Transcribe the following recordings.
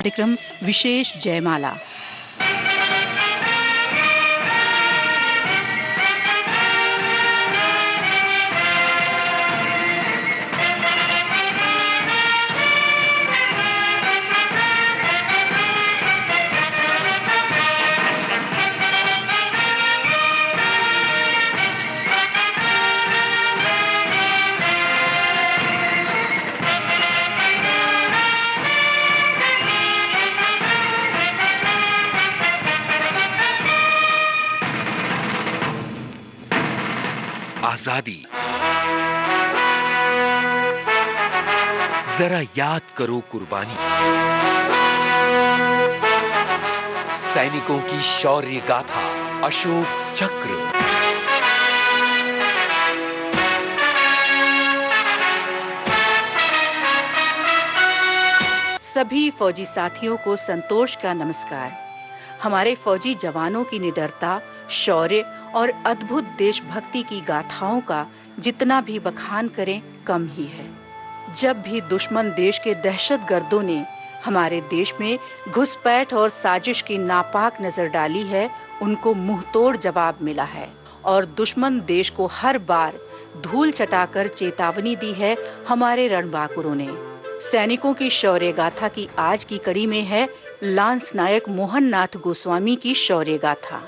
कार्यक्रम विशेष जयमाला। आजादी। जरा याद करो कुर्बानी, सैनिकों की शौर्य गाथा, अशोक चक्र। सभी फौजी साथियों को संतोष का नमस्कार। हमारे फौजी जवानों की निडरता, शौर्य और अद्भुत देशभक्ति की गाथाओं का जितना भी बखान करें कम ही है। जब भी दुश्मन देश के दहशतगर्दों ने हमारे देश में घुसपैठ और साजिश की नापाक नजर डाली है, उनको मुंहतोड़ जवाब मिला है और दुश्मन देश को हर बार धूल चटाकर चेतावनी दी है हमारे रणबांकुरों ने। सैनिकों की शौर्य गाथा की आज की कड़ी में है लांस नायक मोहन नाथ गोस्वामी की शौर्य गाथा।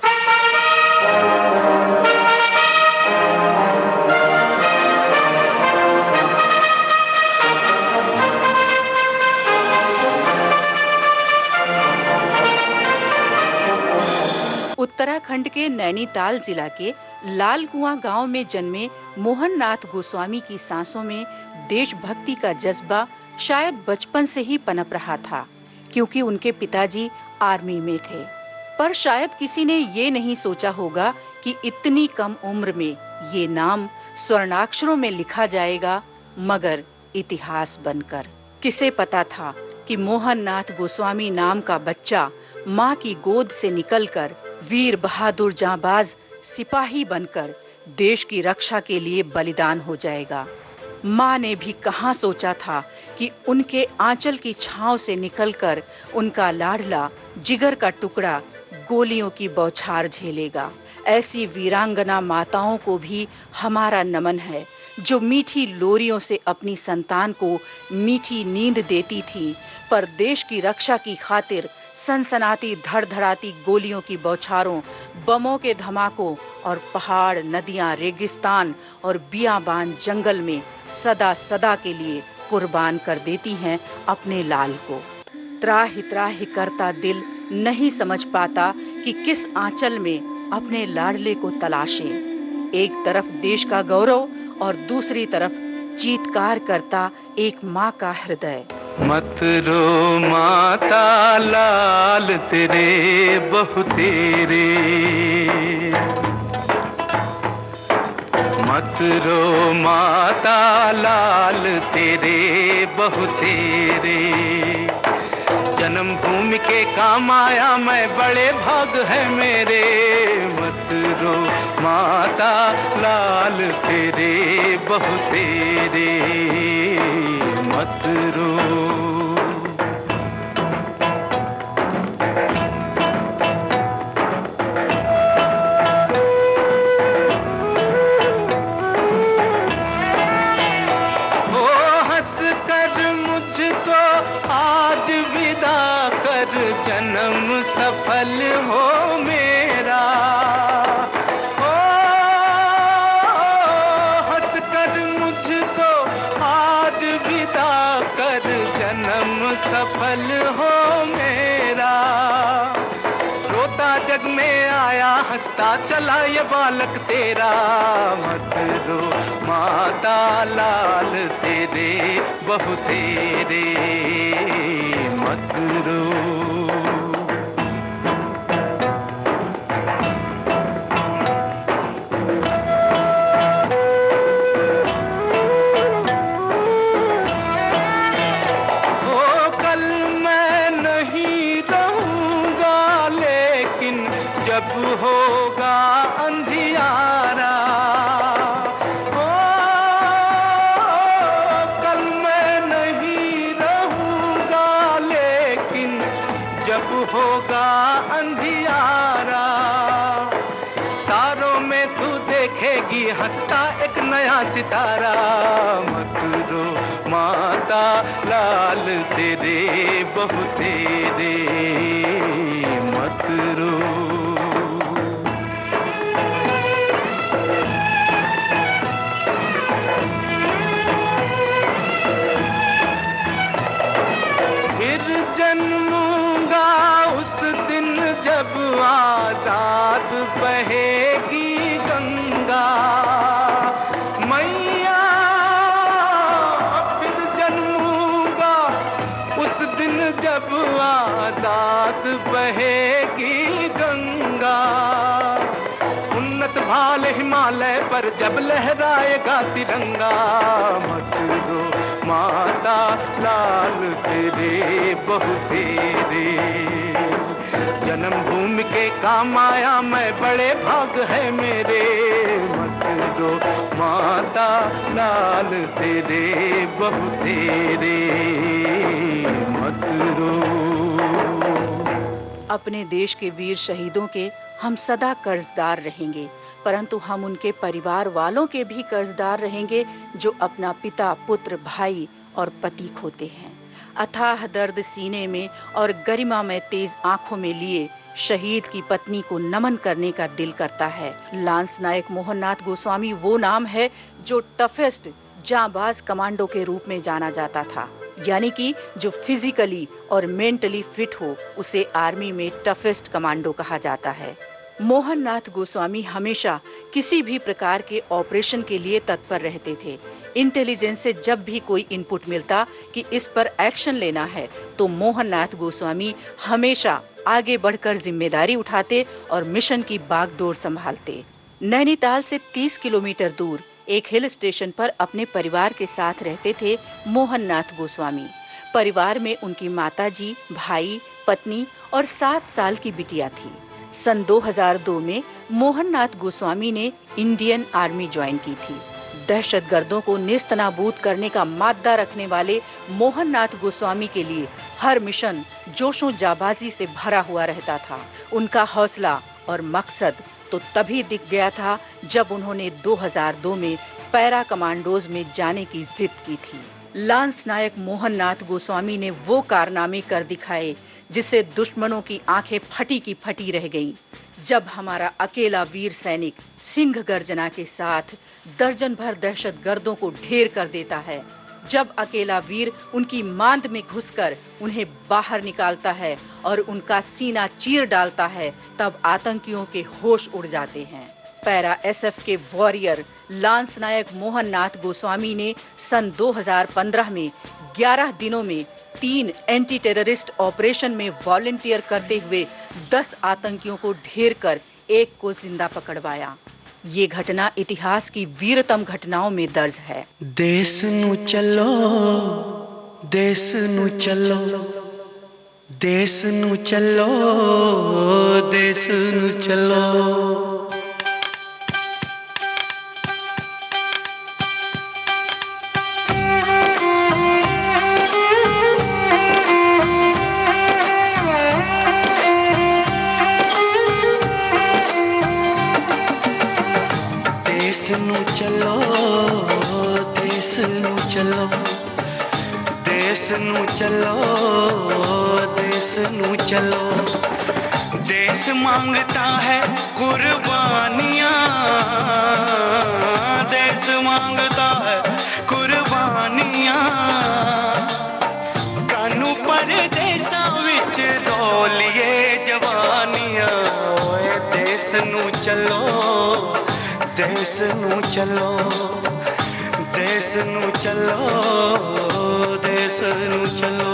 उत्तराखंड के नैनीताल जिला के लाल कुआं गांव में जन्मे मोहन नाथ गोस्वामी की सांसों में देशभक्ति का जज्बा शायद बचपन से ही पनप रहा था, क्योंकि उनके पिताजी आर्मी में थे। पर शायद किसी ने ये नहीं सोचा होगा कि इतनी कम उम्र में ये नाम स्वर्णाक्षरों में लिखा जाएगा, मगर इतिहास बनकर। किसे पता था कि मोहन नाथ गोस्वामी नाम का बच्चा माँ की गोद से निकलकर वीर बहादुर जांबाज सिपाही बनकर देश की रक्षा के लिए बलिदान हो जाएगा। माँ ने भी कहां सोचा था कि उनके आंचल की छांव से निकलकर उनका लाडला जिगर का टुकड़ा गोलियों की बौछार झेलेगा। ऐसी वीरांगना माताओं को भी हमारा नमन है, जो मीठी लोरियों से अपनी संतान को मीठी नींद देती थी, पर देश की रक्षा की खातिर सनसनाती धड़धड़ाती गोलियों की बौछारों, बमों के धमाकों और पहाड़, नदियां, रेगिस्तान और बियाबान जंगल में सदा सदा के लिए कुर्बान कर देती हैं अपने लाल को। त्राहि करता दिल नहीं समझ पाता कि किस आंचल में अपने लाडले को तलाशे। एक तरफ देश का गौरव और दूसरी तरफ चीत्कार करता एक माँ का हृदय। मत रो माता लाल तेरे बहु तेरे, मत रो माता लाल तेरे बहु तेरे। जन्मभूमि के काम आया मैं, बड़े भाग है मेरे। मत रो माता लाल तेरे बहु तेरे, मत रो। जन्म सफल हो मेरा, ओ हंस कर मुझको आज विदा कर, जन्म सफल हो मेरा। रोता जग में आया, हंसता चला ये बालक तेरा। मत रो माता लाल तेरे बहु तेरे, मत रो। जब होगा अंधियारा, ओ कल मैं नहीं रहूंगा, लेकिन जब होगा अंधियारा, तारों में तू देखेगी हंसता एक नया सितारा। मत रो माता लाल तेरे बहू तेरे, मत रो। फिर जन्मूंगा उस दिन जब आजाद बहेगी गंगा मैया। फिर जन्मूंगा उस दिन जब आजाद बहेगी गंगा। उन्नत भाल हिमालय पर जब लहराएगा तिरंगा। मत रो माता लाल तेरे बहू तेरे, जन्मभूमि के काम आया मैं बड़े भाग है मेरे। मत रो माता लाल तेरे बहू तेरे, मत रो। अपने देश के वीर शहीदों के हम सदा कर्जदार रहेंगे, परंतु हम उनके परिवार वालों के भी कर्जदार रहेंगे जो अपना पिता, पुत्र, भाई और पति खोते हैं। अथाह दर्द सीने में और गरिमा में तेज आंखों में लिए शहीद की पत्नी को नमन करने का दिल करता है। लांस नायक मोहननाथ गोस्वामी वो नाम है जो टफेस्ट जांबाज कमांडो के रूप में जाना जाता था, यानी कि जो फिजिकली और मेंटली फिट हो उसे आर्मी में टफेस्ट कमांडो कहा जाता है। मोहननाथ गोस्वामी हमेशा किसी भी प्रकार के ऑपरेशन के लिए तत्पर रहते थे। इंटेलिजेंस से जब भी कोई इनपुट मिलता कि इस पर एक्शन लेना है तो मोहननाथ गोस्वामी हमेशा आगे बढ़कर जिम्मेदारी उठाते और मिशन की बागडोर संभालते। नैनीताल से 30 किलोमीटर दूर एक हिल स्टेशन पर अपने परिवार के साथ रहते थे मोहननाथ गोस्वामी। परिवार में उनकी माताजी, भाई, पत्नी और 7 साल की बिटिया थी। सन 2002 में मोहननाथ गोस्वामी ने इंडियन आर्मी ज्वाइन की थी। दहशतगर्दों को नेस्तनाबूद करने का माद्दा रखने वाले मोहननाथ गोस्वामी के लिए हर मिशन जोशों जाबाजी से भरा हुआ रहता था। उनका हौसला और मकसद तो तभी दिख गया था जब उन्होंने 2002 में पैरा कमांडोज में जाने की जिद की थी। लांस नायक मोहननाथ गोस्वामी ने वो कारनामे कर दिखाए जिससे दुश्मनों की आंखें फटी की फटी रह गईं। जब हमारा अकेला वीर सैनिक सिंह गर्जना के साथ दर्जन भर दहशतगर्दों को ढेर कर देता है, जब अकेला वीर उनकी मांद में घुसकर उन्हें बाहर निकालता है और उनका सीना चीर डालता है, तब आतंकियों के होश उड़ जाते हैं। पैरा एसएफ के वॉरियर लांस नायक मोहननाथ गोस्वामी ने सन 2015 में 11 दिनों में 3 एंटी टेररिस्ट ऑपरेशन में वॉलंटियर करते हुए 10 आतंकियों को ढेर कर एक को जिंदा पकड़वाया। ये घटना इतिहास की वीरतम घटनाओं में दर्ज है। देश नू चलो, देश नू चलो, देश नू चलो, देश नू चलो। देश नू चलो, देश नू चलो, देश नू चलो, देश नू चलो। देश मांगता है कुर्बानियां, देश मांगता है कुर्बानियां। कानू परदेसां विच रोलिए जवानियां। ओए देश नू चलो, देश नू चलो, देश नू चलो, देश नू चलो।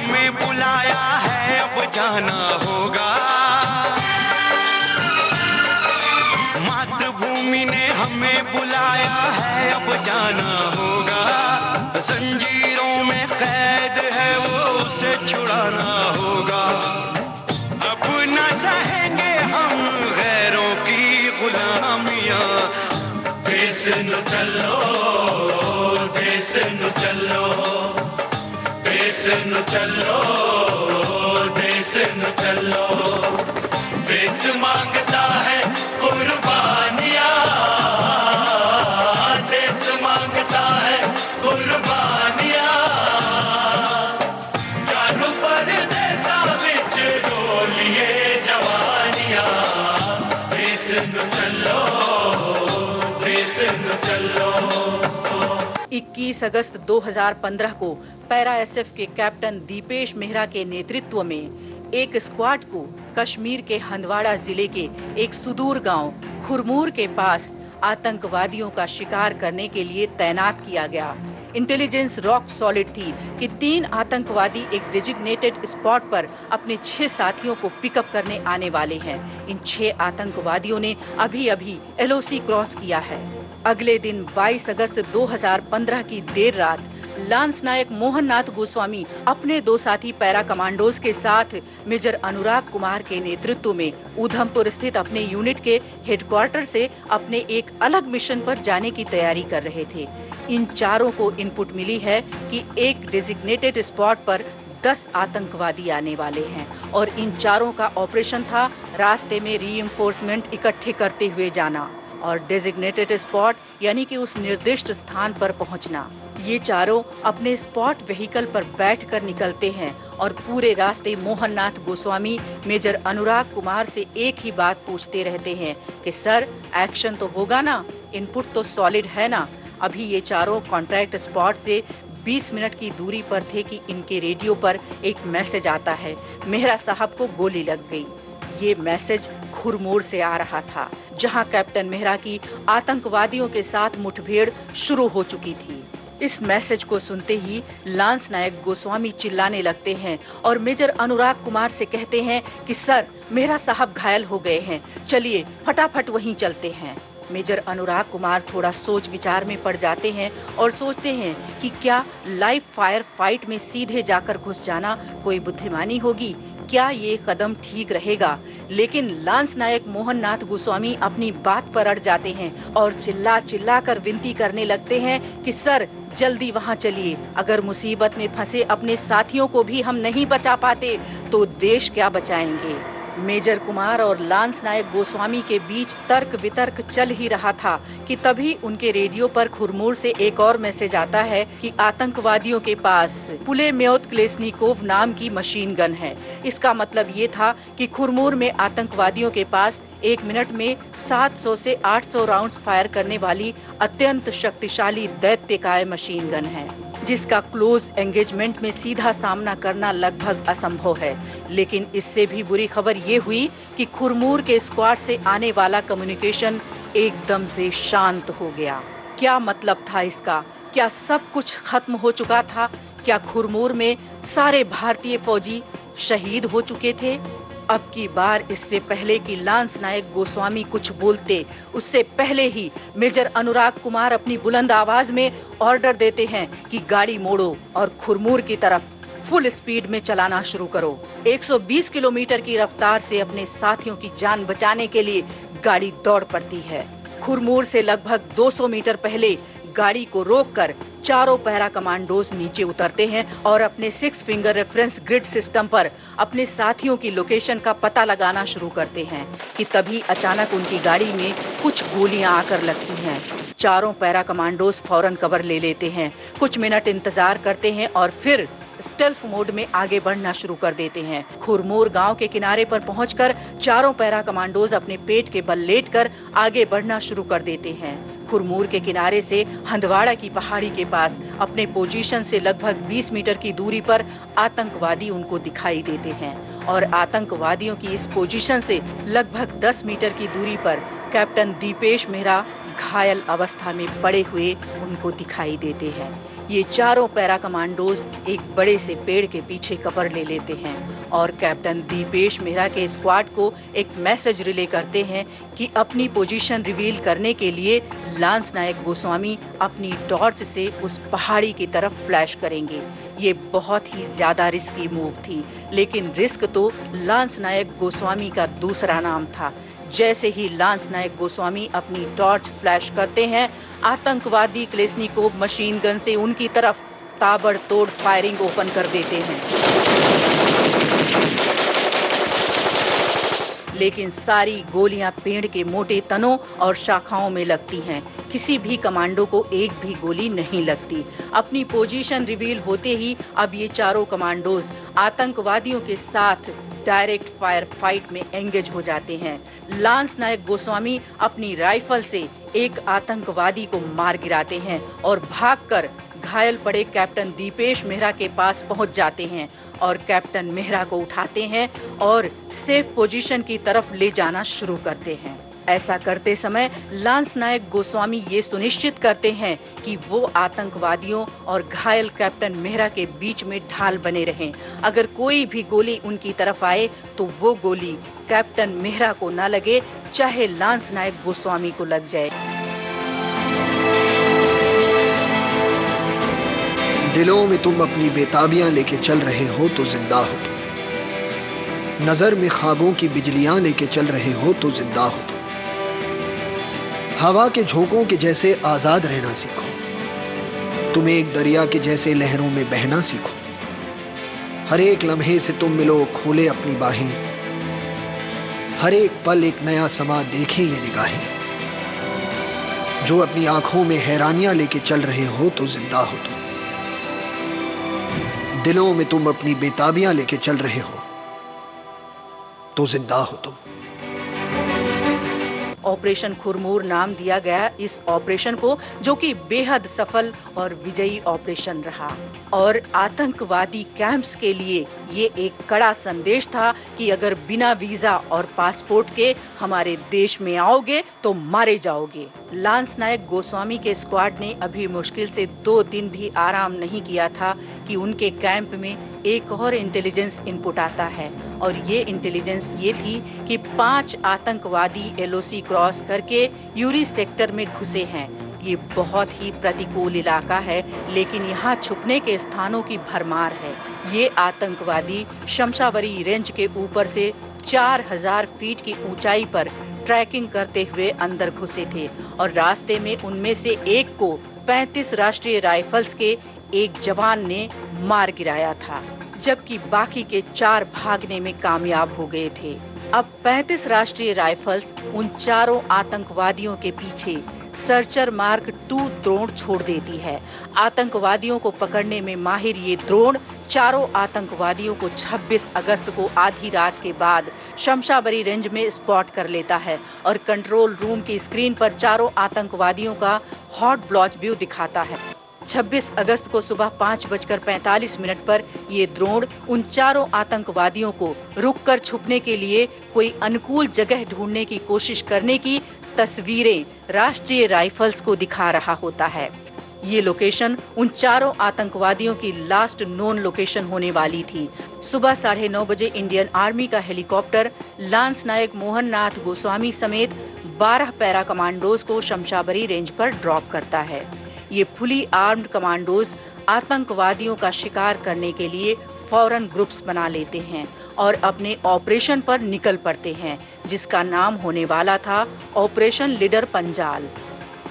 हमें बुलाया है, अब जाना होगा। मातृभूमि ने हमें बुलाया है, अब जाना होगा। जंजीरों में कैद है वो, उसे छुड़ाना होगा। अब न सहेंगे हम गैरों की गुलामियां। देश न चलो, देश न चलो, देश न चलो, देश न चलो। देश मांगता है कुर्बानियां, देश मांगता है कुर्बानियां। जानू परदेसा विच डोलिए जवानियां। देश न चलो, देश न चलो। 21 अगस्त 2015 को पैरा एसएफ के कैप्टन दीपेश मेहरा के नेतृत्व में एक स्क्वाड को कश्मीर के हंदवाड़ा जिले के एक सुदूर गांव खुरमूर के पास आतंकवादियों का शिकार करने के लिए तैनात किया गया। इंटेलिजेंस रॉक सॉलिड थी कि 3 आतंकवादी एक डेजिग्नेटेड स्पॉट पर अपने 6 साथियों को पिकअप करने आने वाले हैं। इन 6 आतंकवादियों ने अभी एलओसी क्रॉस किया है। अगले दिन 22 अगस्त 2015 की देर रात लांस नायक मोहन नाथ गोस्वामी अपने 2 साथी पैरा कमांडोज के साथ मेजर अनुराग कुमार के नेतृत्व में उधमपुर स्थित अपने यूनिट के हेडक्वार्टर से अपने एक अलग मिशन पर जाने की तैयारी कर रहे थे। इन चारों को इनपुट मिली है कि एक डेजिग्नेटेड स्पॉट पर 10 आतंकवादी आने वाले हैं और इन चारों का ऑपरेशन था रास्ते में रीइंफोर्समेंट इकट्ठे करते हुए जाना और डेजिग्नेटेड स्पॉट यानी कि उस निर्दिष्ट स्थान पर पहुंचना। ये चारों अपने स्पॉट व्हीकल पर बैठकर निकलते हैं और पूरे रास्ते मोहन नाथ गोस्वामी मेजर अनुराग कुमार से एक ही बात पूछते रहते हैं कि सर एक्शन तो होगा ना, इनपुट तो सॉलिड है ना। अभी ये चारों कॉन्ट्रैक्ट स्पॉट से 20 मिनट की दूरी पर थे कि इनके रेडियो पर एक मैसेज आता है, मेहरा साहब को गोली लग गई। ये मैसेज खुरमूर से आ रहा था, जहां कैप्टन मेहरा की आतंकवादियों के साथ मुठभेड़ शुरू हो चुकी थी। इस मैसेज को सुनते ही लांस नायक गोस्वामी चिल्लाने लगते हैं और मेजर अनुराग कुमार से कहते हैं कि सर मेहरा साहब घायल हो गए हैं, चलिए फटाफट वहीं चलते हैं। मेजर अनुराग कुमार थोड़ा सोच विचार में पड़ जाते हैं और सोचते हैं कि क्या लाइव फायर फाइट में सीधे जाकर घुस जाना कोई बुद्धिमानी होगी, क्या ये कदम ठीक रहेगा। लेकिन लांस नायक मोहन नाथ गोस्वामी अपनी बात पर अड़ जाते हैं और चिल्ला चिल्ला कर विनती करने लगते हैं कि सर जल्दी वहां चलिए, अगर मुसीबत में फंसे अपने साथियों को भी हम नहीं बचा पाते तो देश क्या बचाएंगे। मेजर कुमार और लांस नायक गोस्वामी के बीच तर्क वितर्क चल ही रहा था कि तभी उनके रेडियो पर खुरमूर से एक और मैसेज आता है कि आतंकवादियों के पास पुलेम्योत क्लेस्निकोव नाम की मशीन गन है। इसका मतलब ये था कि खुरमूर में आतंकवादियों के पास 1 मिनट में 700 से 800 राउंड्स फायर करने वाली अत्यंत शक्तिशाली दैत्यकाय मशीन गन है, जिसका क्लोज एंगेजमेंट में सीधा सामना करना लगभग असंभव है। लेकिन इससे भी बुरी खबर ये हुई कि खुरमूर के स्क्वाड से आने वाला कम्युनिकेशन एकदम से शांत हो गया। क्या मतलब था इसका? क्या सब कुछ खत्म हो चुका था? क्या खुरमूर में सारे भारतीय फौजी शहीद हो चुके थे? अब की बार इससे पहले कि लांस नायक गोस्वामी कुछ बोलते, उससे पहले ही मेजर अनुराग कुमार अपनी बुलंद आवाज में ऑर्डर देते हैं कि गाड़ी मोड़ो और खुरमूर की तरफ फुल स्पीड में चलाना शुरू करो। 120 किलोमीटर की रफ्तार से अपने साथियों की जान बचाने के लिए गाड़ी दौड़ पड़ती है। खुरमूर से लगभग 200 मीटर पहले गाड़ी को रोककर चारों पैरा कमांडोज नीचे उतरते हैं और अपने 6 फिंगर रेफरेंस ग्रिड सिस्टम पर अपने साथियों की लोकेशन का पता लगाना शुरू करते हैं कि तभी अचानक उनकी गाड़ी में कुछ गोलियां आकर लगती हैं। चारों पैरा कमांडोज फौरन कवर ले लेते हैं, कुछ मिनट इंतजार करते हैं और फिर स्टेल्थ मोड में आगे बढ़ना शुरू कर देते हैं। खुरमूर गांव के किनारे पर पहुंचकर चारों पैरा कमांडोज अपने पेट के बल लेटकर आगे बढ़ना शुरू कर देते हैं। खुरमूर के किनारे से हंदवाड़ा की पहाड़ी के पास अपने पोजीशन से लगभग 20 मीटर की दूरी पर आतंकवादी उनको दिखाई देते हैं और आतंकवादियों की इस पोजीशन से लगभग 10 मीटर की दूरी पर कैप्टन दीपेश मेहरा घायल अवस्था में पड़े हुए उनको दिखाई देते हैं। ये चारों पैरा कमांडोज एक बड़े से पेड़ के पीछे कवर ले लेते हैं और कैप्टन दीपेश मेहरा के स्क्वाड को एक मैसेज रिले करते हैं कि अपनी पोजीशन रिवील करने के लिए लांस नायक गोस्वामी अपनी टॉर्च से उस पहाड़ी की तरफ फ्लैश करेंगे। ये बहुत ही ज्यादा रिस्की मूव थी, लेकिन रिस्क तो लांस नायक गोस्वामी का दूसरा नाम था। जैसे ही लांस नायक गोस्वामी अपनी टॉर्च फ्लैश करते हैं, आतंकवादी क्लेस्निकोव मशीन गन से उनकी तरफ ताबड़तोड़ फायरिंग ओपन कर देते हैं। लेकिन सारी गोलियां पेड़ के मोटे तनों और शाखाओं में लगती हैं। किसी भी कमांडो को एक भी गोली नहीं लगती। अपनी पोजीशन रिवील होते ही अब ये चारों कमांडोज आतंकवादियों के साथ डायरेक्ट फायर फाइट में एंगेज हो जाते हैं। लांस नायक गोस्वामी अपनी राइफल से एक आतंकवादी को मार गिराते हैं और भागकर घायल पड़े कैप्टन दीपेश मेहरा के पास पहुंच जाते हैं और कैप्टन मेहरा को उठाते हैं और सेफ पोजीशन की तरफ ले जाना शुरू करते हैं। ऐसा करते समय लांस नायक गोस्वामी ये सुनिश्चित करते हैं कि वो आतंकवादियों और घायल कैप्टन मेहरा के बीच में ढाल बने रहें। अगर कोई भी गोली उनकी तरफ आए तो वो गोली कैप्टन मेहरा को न लगे, चाहे लांस नायक गोस्वामी को लग जाए। दिलों में तुम अपनी बेताबियां लेके चल रहे हो तो जिंदा हो तुम। नजर में ख्वाबों की बिजलियां लेके चल रहे हो तो जिंदा हो तुम। हवा के झोंकों के जैसे आजाद रहना सीखो। तुम एक दरिया के जैसे लहरों में बहना सीखो। हर एक लम्हे से तुम मिलो खोले अपनी बाहें। हर एक पल एक नया समा देखे ये निगाहें। जो अपनी आंखों में हैरानियां लेके चल रहे हो तो जिंदा हो तुम। दिलों में तुम अपनी बेताबियां लेके चल रहे हो तो जिंदा हो तुम। ऑपरेशन खुरमूर नाम दिया गया इस ऑपरेशन को, जो कि बेहद सफल और विजयी ऑपरेशन रहा और आतंकवादी कैंप्स के लिए ये एक कड़ा संदेश था कि अगर बिना वीजा और पासपोर्ट के हमारे देश में आओगे तो मारे जाओगे। लांस नायक गोस्वामी के स्क्वाड ने अभी मुश्किल से 2 दिन भी आराम नहीं किया था कि उनके कैंप में एक और इंटेलिजेंस इनपुट आता है और ये इंटेलिजेंस ये थी कि 5 आतंकवादी एलओसी क्रॉस करके यूरी सेक्टर में घुसे हैं। ये बहुत ही प्रतिकूल इलाका है, लेकिन यहाँ छुपने के स्थानों की भरमार है। ये आतंकवादी शमशावरी रेंज के ऊपर से 4000 फीट की ऊंचाई पर ट्रैकिंग करते हुए अंदर घुसे थे और रास्ते में उनमें से एक को 35 राष्ट्रीय राइफल्स के एक जवान ने मार गिराया था, जबकि बाकी के 4 भागने में कामयाब हो गए थे। अब 35 राष्ट्रीय राइफल्स उन चारों आतंकवादियों के पीछे सर्चर मार्क 2 ड्रोन छोड़ देती है। आतंकवादियों को पकड़ने में माहिर ये ड्रोन चारों आतंकवादियों को 26 अगस्त को आधी रात के बाद शमशावरी रेंज में स्पॉट कर लेता है और कंट्रोल रूम की स्क्रीन पर चारों आतंकवादियों का हॉट ब्लॉच व्यू दिखाता है। 26 अगस्त को सुबह 5:45 पर ये ड्रोन उन चारों आतंकवादियों को रुककर छुपने के लिए कोई अनुकूल जगह ढूंढने की कोशिश करने की तस्वीरें राष्ट्रीय राइफल्स को दिखा रहा होता है। ये लोकेशन उन चारों आतंकवादियों की लास्ट नोन लोकेशन होने वाली थी। सुबह 9:30 बजे इंडियन आर्मी का हेलीकॉप्टर लांस नायक मोहन नाथ गोस्वामी समेत 12 पैरा कमांडोज को शमशावरी रेंज पर ड्रॉप करता है। ये फुली आर्म्ड कमांडोज आतंकवादियों का शिकार करने के लिए फौरन ग्रुप्स बना लेते हैं और अपने ऑपरेशन पर निकल पड़ते हैं, जिसका नाम होने वाला था ऑपरेशन लीडर पंजाल।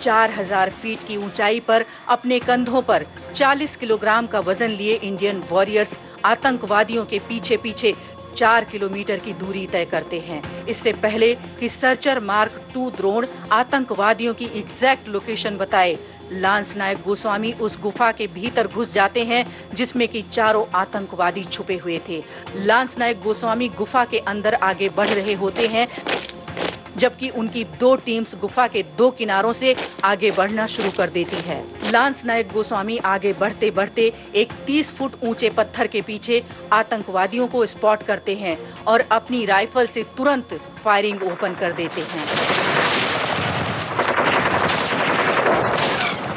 4000 फीट की ऊंचाई पर अपने कंधों पर 40 किलोग्राम का वजन लिए इंडियन वॉरियर्स आतंकवादियों के पीछे पीछे 4 किलोमीटर की दूरी तय करते हैं। इससे पहले कि सर्चर मार्क 2 ड्रोन आतंकवादियों की एग्जैक्ट लोकेशन बताए, लांस नायक गोस्वामी उस गुफा के भीतर घुस जाते हैं जिसमें कि चारों आतंकवादी छुपे हुए थे। लांस नायक गोस्वामी गुफा के अंदर आगे बढ़ रहे होते हैं, जबकि उनकी 2 टीम्स गुफा के 2 किनारों से आगे बढ़ना शुरू कर देती है। लांस नायक गोस्वामी आगे बढ़ते बढ़ते एक 30 फुट ऊंचे पत्थर के पीछे आतंकवादियों को स्पॉट करते हैं और अपनी राइफल से तुरंत फायरिंग ओपन कर देते हैं।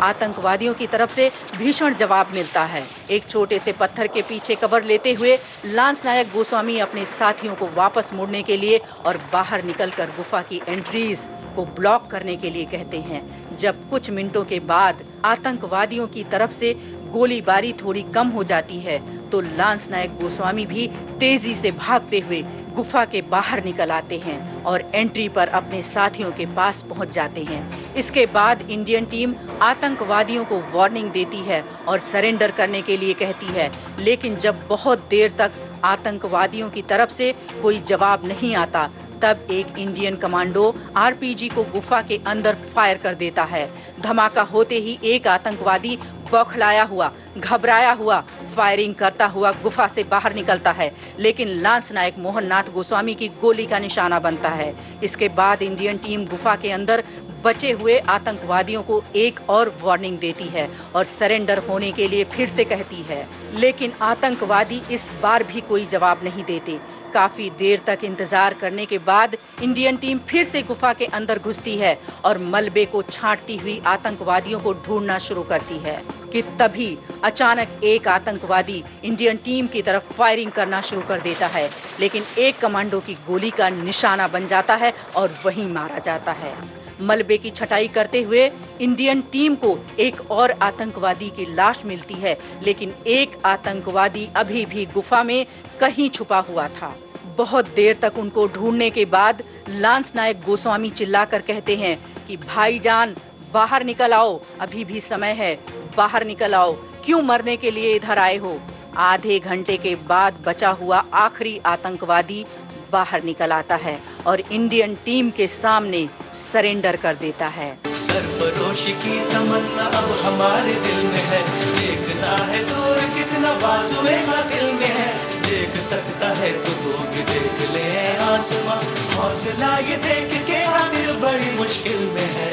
आतंकवादियों की तरफ से भीषण जवाब मिलता है। एक छोटे से पत्थर के पीछे कवर लेते हुए लांस नायक गोस्वामी अपने साथियों को वापस मुड़ने के लिए और बाहर निकलकर गुफा की एंट्रीज को ब्लॉक करने के लिए कहते हैं। जब कुछ मिनटों के बाद आतंकवादियों की तरफ से गोलीबारी थोड़ी कम हो जाती है तो लांस नायक गोस्वामी भी तेजी से भागते हुए गुफा के बाहर निकल आते हैं और एंट्री पर अपने साथियों के पास पहुंच जाते हैं। इसके बाद इंडियन टीम आतंकवादियों को वार्निंग देती है और सरेंडर करने के लिए कहती है, लेकिन जब बहुत देर तक आतंकवादियों की तरफ से कोई जवाब नहीं आता तब एक इंडियन कमांडो आरपीजी को गुफा के अंदर फायर कर देता है। धमाका होते ही एक आतंकवादी बौखलाया हुआ, घबराया हुआ फायरिंग करता हुआ गुफा से बाहर निकलता है, लेकिन लांस नायक मोहन नाथ गोस्वामी की गोली का निशाना बनता है। इसके बाद इंडियन टीम गुफा के अंदर बचे हुए आतंकवादियों को एक और वार्निंग देती है और सरेंडर होने के लिए फिर से कहती है, लेकिन आतंकवादी इस बार भी कोई जवाब नहीं देते। काफी देर तक इंतजार करने के बाद इंडियन टीम फिर से गुफा के अंदर घुसती है और मलबे को छांटती हुई आतंकवादियों को ढूंढना शुरू करती है कि तभी अचानक एक आतंकवादी इंडियन टीम की तरफ फायरिंग करना शुरू कर देता है, लेकिन एक कमांडो की गोली का निशाना बन जाता है और वहीं मारा जाता है। मलबे की छटाई करते हुए इंडियन टीम को एक और आतंकवादी की लाश मिलती है, लेकिन एक आतंकवादी अभी भी गुफा में कहीं छुपा हुआ था। बहुत देर तक उनको ढूंढने के बाद लांस नायक गोस्वामी चिल्लाकर कहते हैं कि भाईजान बाहर निकल आओ, अभी भी समय है, बाहर निकल आओ, क्यों मरने के लिए इधर आए हो। आधे घंटे के बाद बचा हुआ आखिरी आतंकवादी बाहर निकल आता है और इंडियन टीम के सामने सरेंडर कर देता है। सरफरोशी की तमन्ना अब हमारे दिल में है, देखना है जोर कितना बाजुए का दिल में है, देख सकता है तो भी देख ले आसमां, हौसला ये देख के दिल बड़ी मुश्किल में है।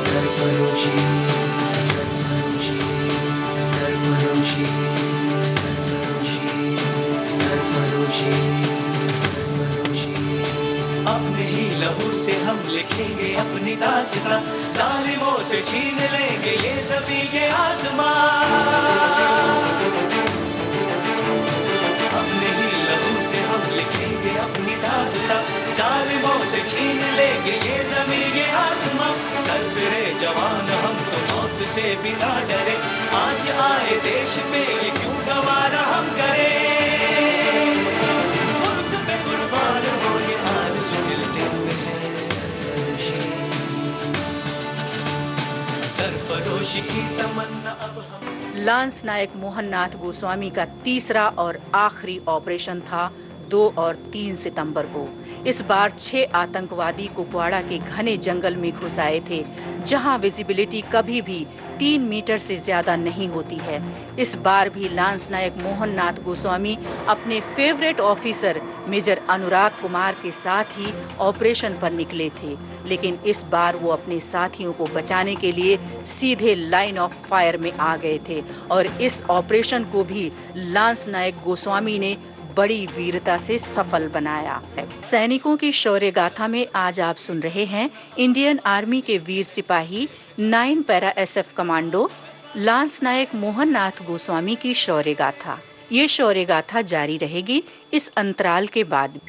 सरफरोशी सरफरोशी सरफरोशी सरफरोशी सरफरोशी, अपने ही लहू से हम लिखेंगे अपनी दास्तां, जालिमों से छीन लेंगे ये ज़मीं ये आसमां। अपने ही लहू से हम लिखेंगे अपनी दास्तां, जालिमों से छीन लेंगे ये ज़मीं ये आसमां। सरवरे जवान हम तो मौत से भी ना डरे, आज आए देश पे ये क्यों गवारा हम करें। मुल्क पे कुर्बान हो ये आरज़ू दिल में है। सरफरोशी की तमन्ना अब हम। लांस नायक मोहन नाथ गोस्वामी का तीसरा और आखिरी ऑपरेशन था 2 और 3 सितंबर को। इस बार 6 आतंकवादी कुपवाड़ा के घने जंगल में घुस आए थे, जहां विजिबिलिटी कभी भी 3 मीटर से ज्यादा नहीं होती है। इस बार भी लांस नायक मोहन नाथ गोस्वामी अपने फेवरेट ऑफिसर मेजर अनुराग कुमार के साथ ही ऑपरेशन पर निकले थे, लेकिन इस बार वो अपने साथियों को बचाने के लिए सीधे लाइन ऑफ फायर में आ गए थे और इस ऑपरेशन को भी लांस नायक गोस्वामी ने बड़ी वीरता से सफल बनाया है। सैनिकों की शौर्य गाथा में आज आप सुन रहे हैं इंडियन आर्मी के वीर सिपाही 9 para SF commando lance Naik Mohan Nath Goswami की शौर्य गाथा। ये शौर्य गाथा जारी रहेगी इस अंतराल के बाद।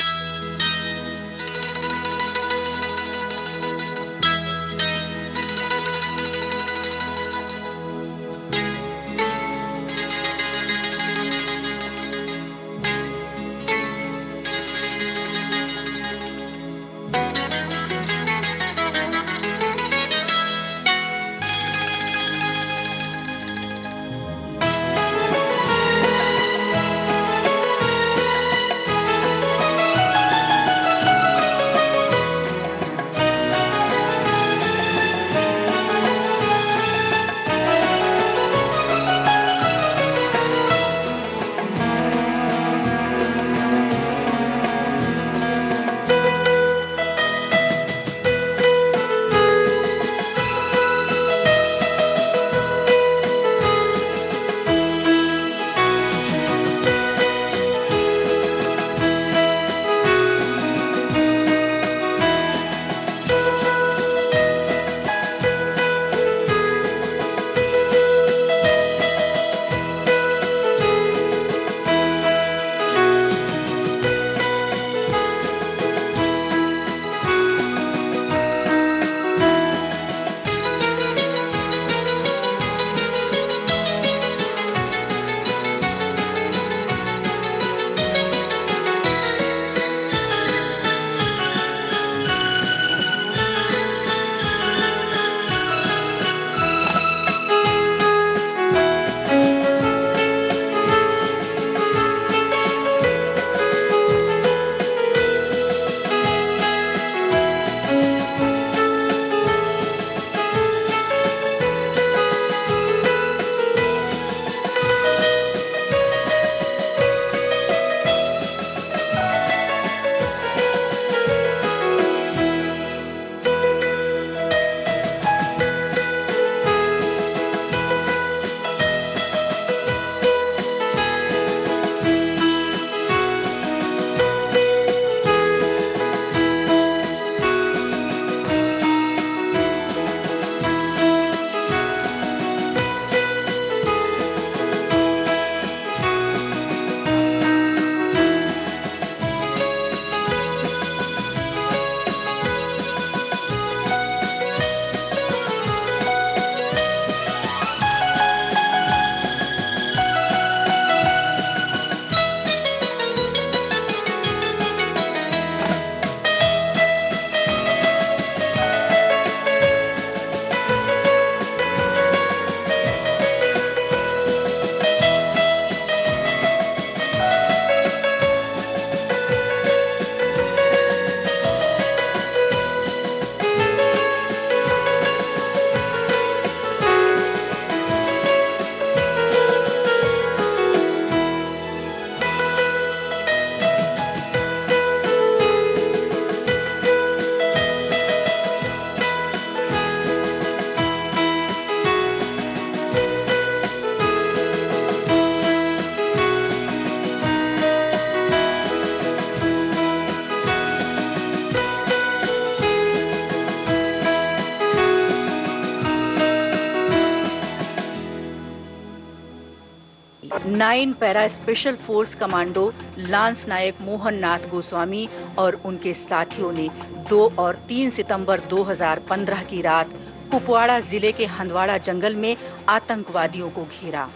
9 para special force commando lance Naik Mohan Nath Goswami और उनके साथियों ने 2 और 3 सितंबर 2015 की रात कुपवाड़ा जिले के हंदवाड़ा जंगल में आतंकवादियों को घेरा।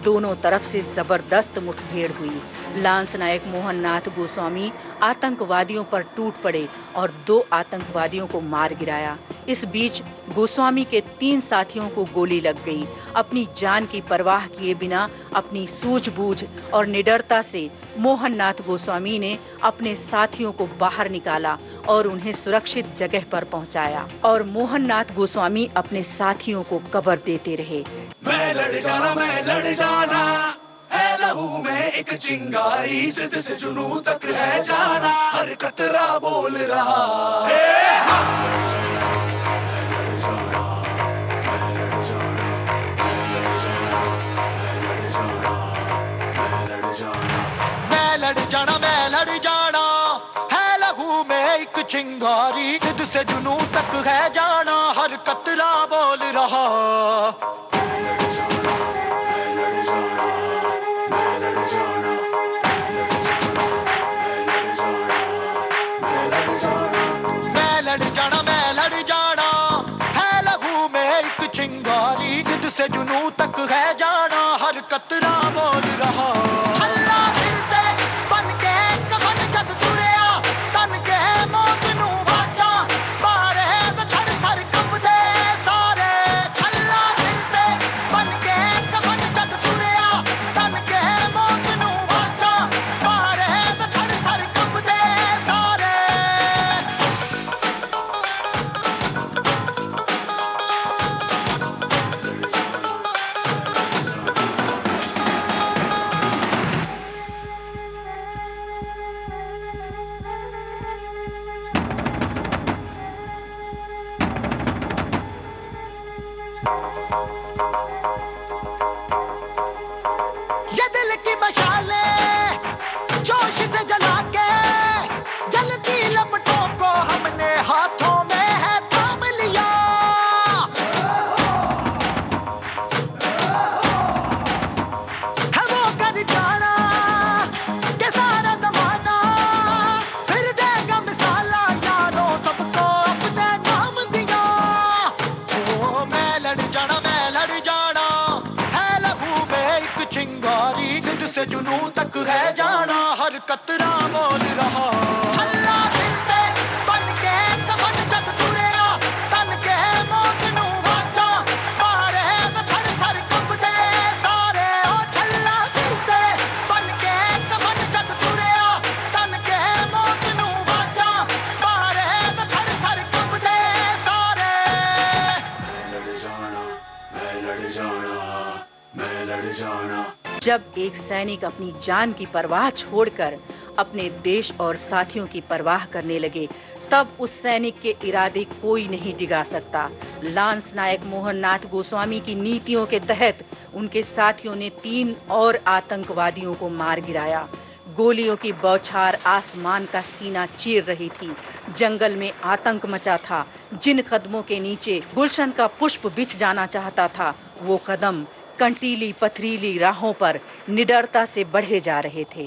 दोनों तरफ से जबरदस्त मुठभेड़ हुई। लांस नायक मोहन नाथ गोस्वामी आतंकवादियों पर टूट पड़े और 2 आतंकवादियों को मार गिराया। इस बीच गोस्वामी के 3 साथियों को गोली लग गई। अपनी जान की परवाह किए बिना अपनी सूझबूझ और निडरता से मोहन नाथ गोस्वामी ने अपने साथियों को बाहर निकाला और उन्हें सुरक्षित जगह पर पहुंचाया और मोहन नाथ गोस्वामी अपने साथियों को कबर देते रहे। मैं लड़ जाना है लहू में एक चिंगारी, जिद से जुनू तक है जाना, हर कतरा बोल रहा है। मैं लड़ जाना है लहू में एक चिंगारी, जिद से जुनू तक है जाना, हर कतरा बोल रहा। मैं लड़ जाना है लहू में एक चिंगारी, जिद से जुनू तक है जाना, हर कतरा बोल रहा। अल्लाह दिल से बन के कफन जब तुरिया, तन के मौत नू वाचा, बारे थर थर कंबदे सारे। अल्लाह दिल से बन के कफन जब तुरिया, तन के मौत नू वाचा, बारे थर थर कंबदे सारे। ये दिल की मशाले जोश से जला के, जलती लपटों को हमने हाथों में है थाम लिया। है वो कर जाना के सारा जमाना, फिर देगा मिसाला यारों सबको अपने नाम दिया। ओ मैं लड़ जाना है लहू में एक चिंगारी, जिद से जुनू तक है जाना, हर कतरा बोल रहा। अल्लाह दिल से बन के कफन जब तुरिया, तन के मौत नू वाचा, बारे थर थर कंबदे सारे। ओ छल्ला दिल से बन के कफन जब तुरिया, तन के मौत नू वाचा, बारे थर थर कंबदे सारे। मैं लड़ जाना। जब एक सैनिक अपनी जान की परवाह छोड़कर अपने देश और साथियों की परवाह करने लगे, तब उस सैनिक के इरादे कोई नहीं डिगा सकता। लांस नायक मोहन नाथ गोस्वामी की नीतियों के तहत उनके साथियों ने 3 और आतंकवादियों को मार गिराया। गोलियों की बौछार आसमान का सीना चीर रही थी। जंगल में आतंक मचा था। जिन कदमों के नीचे गुलशन का पुष्प बिछ जाना चाहता था, वो कदम कंटीली पथरीली राहों पर निडरता से बढ़े जा रहे थे।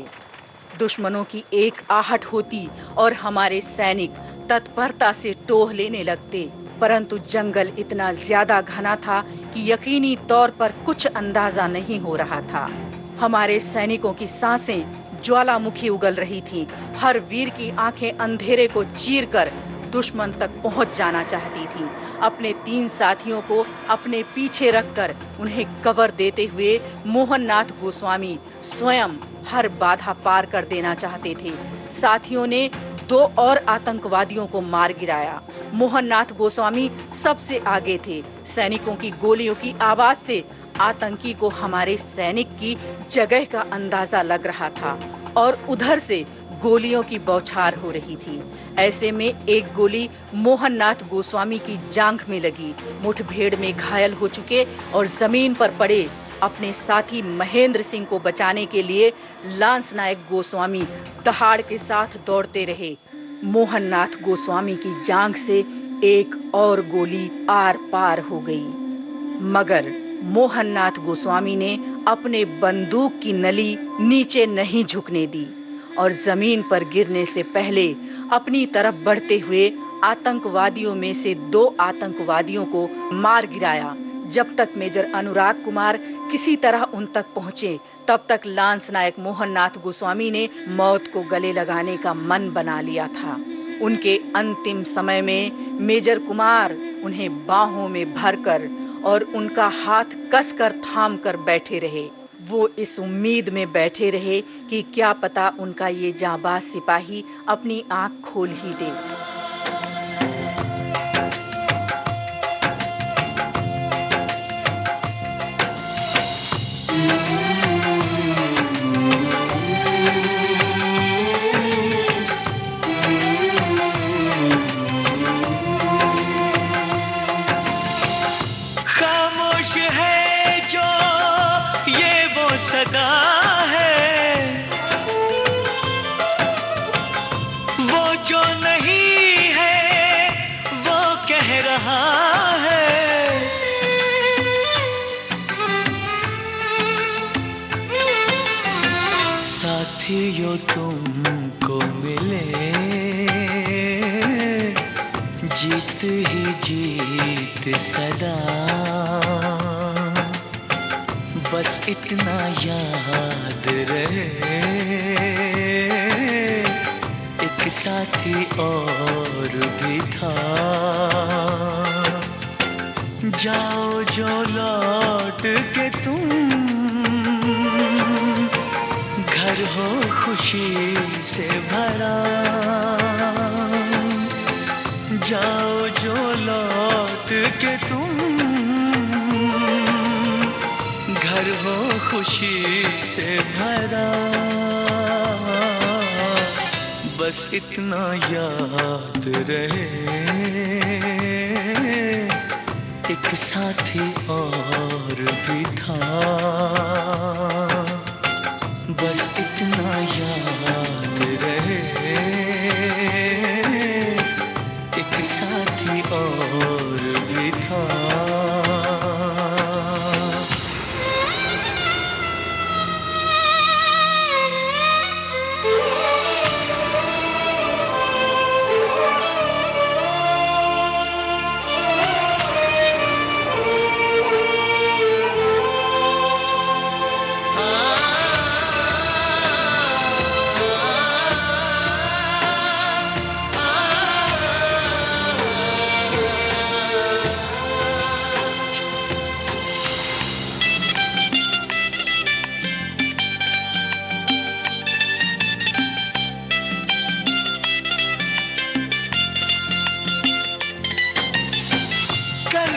दुश्मनों की एक आहट होती और हमारे सैनिक तत्परता से टोह लेने लगते, परंतु जंगल इतना ज्यादा घना था कि यकीनी तौर पर कुछ अंदाजा नहीं हो रहा था। हमारे सैनिकों की सांसें ज्वालामुखी उगल रही थीं। हर वीर की आंखें अंधेरे को चीरकर दुश्मन तक पहुंच जाना चाहती थीं। अपने 3 साथियों को अपने पीछे रखकर उन्हें कवर देते हुए मोहन नाथ गोस्वामी स्वयं हर बाधा पार कर देना चाहते थे। साथियों ने 2 और आतंकवादियों को मार गिराया। मोहन नाथ गोस्वामी सबसे आगे थे। सैनिकों की गोलियों की आवाज से आतंकी को हमारे सैनिक की जगह का अंदाजा लग रहा था और उधर से गोलियों की बौछार हो रही थी। ऐसे में एक गोली मोहन नाथ गोस्वामी की जांघ में लगी। मुठभेड़ में घायल हो चुके और जमीन पर पड़े अपने साथी महेंद्र सिंह को बचाने के लिए लांस नायक गोस्वामी दहाड़ के साथ दौड़ते रहे। मोहन नाथ गोस्वामी की जांघ से एक और गोली आर पार हो गई, मगर मोहन नाथ गोस्वामी ने अपने बंदूक की नली नीचे नहीं झुकने दी और जमीन पर गिरने से पहले अपनी तरफ बढ़ते हुए आतंकवादियों में से 2 आतंकवादियों को मार गिराया। जब तक मेजर अनुराग कुमार किसी तरह उन तक पहुंचे, तब तक लांस नायक मोहन नाथ गोस्वामी ने मौत को गले लगाने का मन बना लिया था। उनके अंतिम समय में मेजर कुमार उन्हें बाहों में भरकर और उनका हाथ कसकर थाम कर बैठे रहे। वो इस उम्मीद में बैठे रहे कि क्या पता उनका ये जांबाज सिपाही अपनी आंख खोल ही दे। खामोश है जो ये वो सदा है, वो जो नहीं है वो कह रहा है। साथियों तुमको मिले जीत ही जीत सदा, बस इतना याद रहे एक साथी और भी था। जाओ जो लौट के तुम, घर हो खुशी से भरा। जाओ जो लौट के तुम, घर हो खुशी से भरा। बस इतना याद रहे एक साथी और भी था। बस इतना याद रहे एक साथी और भी था।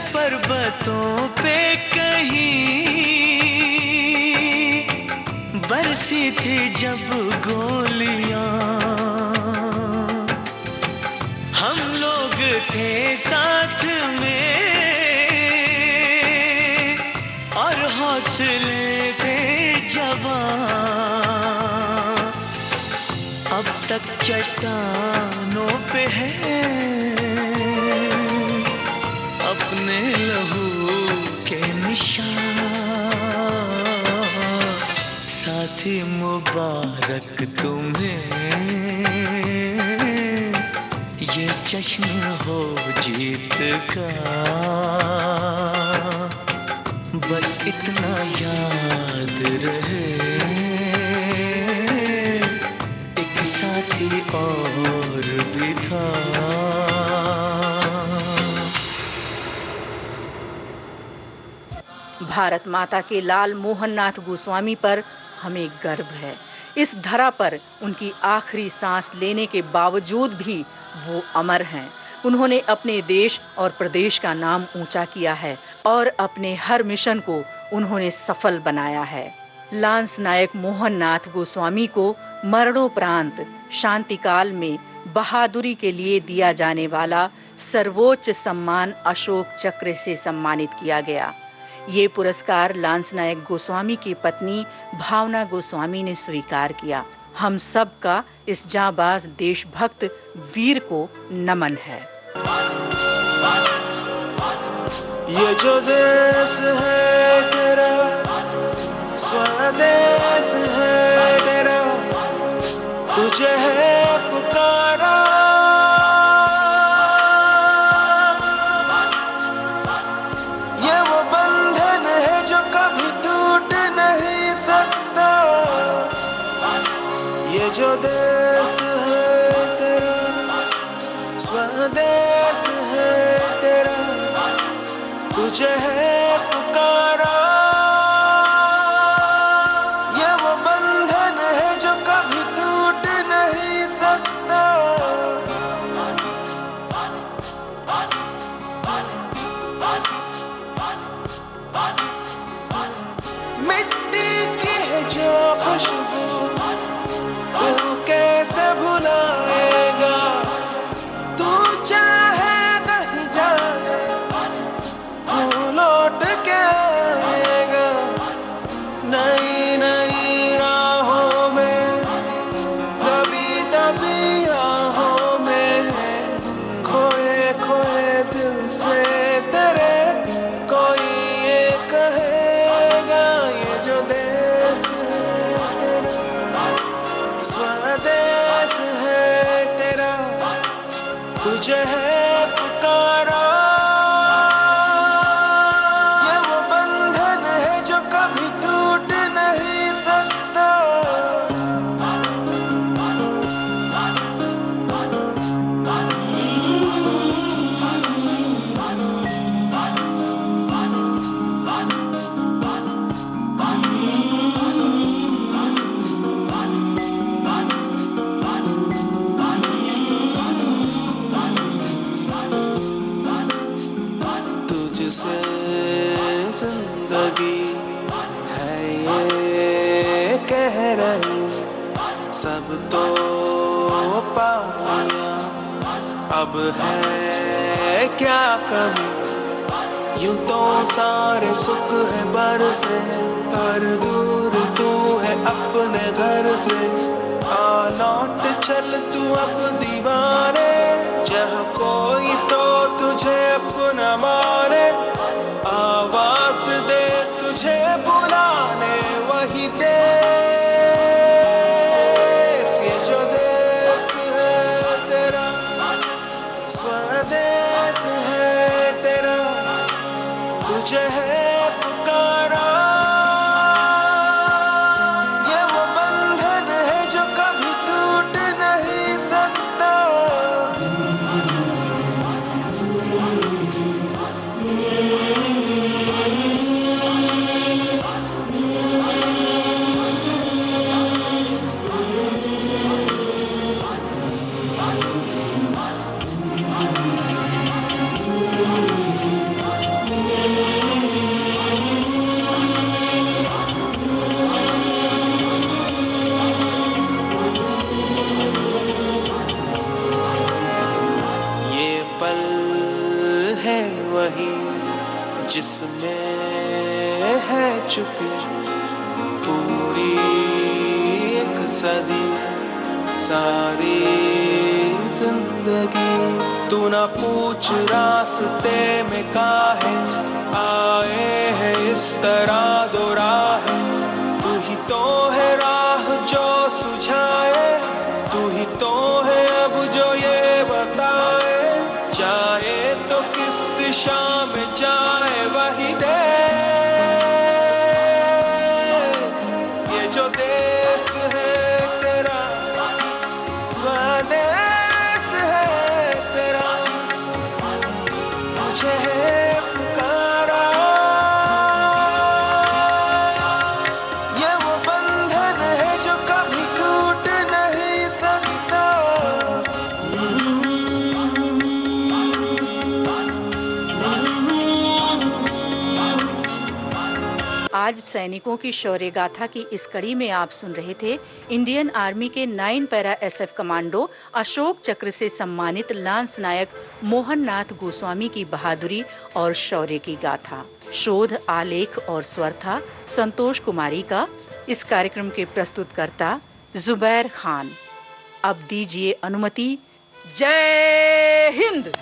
पर्वतों पे कहीं बरसी थी जब गोलियां, हम लोग थे साथ में और हौसले थे जवां। अब तक चट्टानों पे है अपने लहू के निशान। साथी मुबारक तुम्हें ये जश्न हो जीत का। बस इतना याद रहे एक साथी और भी था। भारत माता के लाल मोहन नाथ गोस्वामी पर हमें गर्व है। इस धरा पर उनकी आखिरी सांस लेने के बावजूद भी वो अमर हैं। उन्होंने अपने देश और प्रदेश का नाम ऊंचा किया है और अपने हर मिशन को उन्होंने सफल बनाया है। लांस नायक मोहन नाथ गोस्वामी को मरणोपरांत शांति काल में बहादुरी के लिए दिया जाने वाला सर्वोच्च सम्मान अशोक चक्र से सम्मानित किया गया। ये पुरस्कार लांस नायक गोस्वामी की पत्नी भावना गोस्वामी ने स्वीकार किया। हम सब का इस जांबाज देशभक्त वीर को नमन है। ये जो देश है तेरा स्वदेश है तेरा, तुझे है पुकारा। ये वो बंधन है जो कभी टूट नहीं सकता। ये जो देश है तेरा, स्वदेश है तेरा, तुझे है पुकारा। ये वो बंधन है जो कभी टूट नहीं सकता। मिट्टी की है जो खुशबू तू कैसे भुलाएगा। तू चाहे नहीं जाए तू लौट के आएगा। नई नई राहों में, दबी दबी राहों में, खोए खोए दिल से तेरे कोई ये कहेगा। ये जो देश है तेरा, स्वदेश है तेरा, तुझे है पुकारा। ये वो बंधन है जो कभी टूट नहीं सकता। तुझसे जिंदगी है ये कह रहे सब तो पाया। अब है क्या कमी, यूं तो सारे सुख है बरसे, पर दूर तू है अपने घर से। आ लौट चल तू अब दीवाने, जहाँ कोई तो तुझे अपना माने। आवाज दे तुझे बुलाने वही देश। ये जो देश है तेरा, स्वदेश है तेरा, तुझे है पुकारा। ये वो बंधन है जो कभी टूट नहीं सकता। ये पल है वही जिसमें है छुपी पूरी एक सदी सारी जिंदगी। तू ना पूछ रास्ते में काहे आए है इस तरह दो राहें। तू ही तो है राह जो सुझाए, तू ही तो है अब जो ये बताए। जाए तो किस दिशा में जाए वही देश। ये जो देश है तेरा, स्वदेश है तेरा, तुझे है पुकारा। ये वो बंधन है जो कभी टूट नहीं सकता। आज सैनिकों की शौर्य गाथा की इस कड़ी में आप सुन रहे थे इंडियन आर्मी के 9 पैरा SF कमांडो अशोक चक्र से सम्मानित लांस नायक मोहन नाथ गोस्वामी की बहादुरी और शौर्य की गाथा। शोध, आलेख और स्वर था संतोष कुमारी का। इस कार्यक्रम के प्रस्तुतकर्ता जुबैर खान। अब दीजिए अनुमति। जय हिंद।